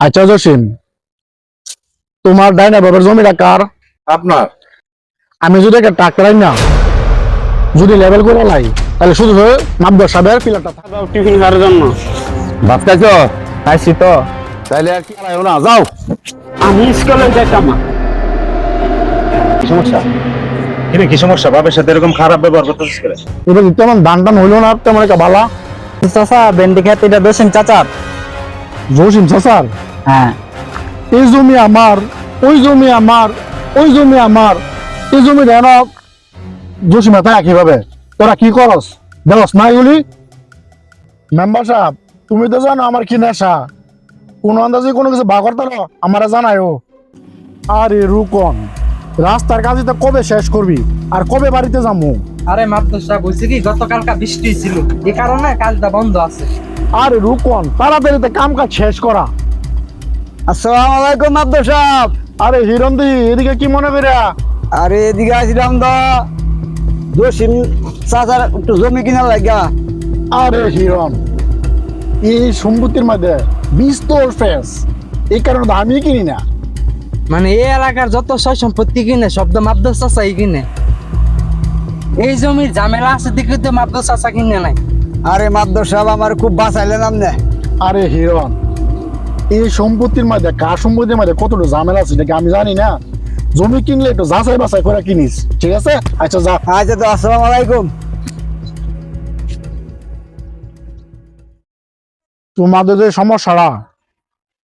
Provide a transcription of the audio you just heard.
আচ্ছা জসিম, তোমার ডাইনা বাবার জমিটা কার? আপনার। আমি যদি একটা ট্রাক্টর না যদি লেভেল করে লাই তাহলে শুধু মাদ্রাস সাহেবের পিলারটা থাকবে। টিফিন খাওয়ার জন্য ভাত খাইছো? খাইছি তো। তাইলে আর কি খাইও না, যাও। আমি স্কুলে যেতাম না। কি সমস্যা? কি সমস্যা? বাবার সাথে এরকম খারাপ ব্যবহার করতেছিস কেন? এবার তেমন ধান টান হইলো না, তেমন একটা বালা। চাচা ভেন্ডি খেতে এটা দোষেন চাচার। জসিম চাচার হ্যাঁ, এই জমি আমার, ওই জমি আমার, ওই জমি আমার, এই জমি দেন জসিম থাকে কিভাবে? তোরা কি করস? দেওস না এগুলি? মেম্বার সাহেব, তুমি তো জানো আমার কি নেশা। কোন আন্দাজে কোনো কিছু ভাগ করতে আমার জানায়ও। আরে রুকন, রাস্তার কাজে তো কবে শেষ করবি আর কবে বাড়িতে যাবো? আরে মাদ্রাসা বলছি কি গতকালকা বৃষ্টি ছিল, এই কারণে কাজটা বন্ধ আছে। আরে রুকন, তাড়াতাড়ি কাম কাজ শেষ করা। আসসালামু আলাইকুম আব্দুল সাহেব। আরে হিরন্দি, এদিকে কি মনে করিয়া? আরে এদিকে আসলাম তো জসিম চাচার একটু জমি কিনার লাগা। আরে হিরণ, এই সম্পত্তির মধ্যে বিস্তর ফেস, এই কারণে তো আমি কিনি না। মানে এই এলাকার যত সয় সম্পত্তি কিনে শব্দ মাদ্রাসা চাই কিনে। এই জমির ঝামেলা আছে দেখে তো মাদ্রাসা চাচা কিনে নাই। আরে মাদ্দর সাহেব আমার খুব বাঁচাইলেন আপনি। আরে হিরণ, এই সম্পত্তির মধ্যে কার সম্পত্তির মধ্যে কতটা ঝামেলা আছে এটা কি আমি জানি না? জমি কিনলে একটু যাচাই বাছাই করে কিনিস, ঠিক আছে? আচ্ছা যা। আচ্ছা তো আসসালামু আলাইকুম। তোমাদের যে সমস্যাটা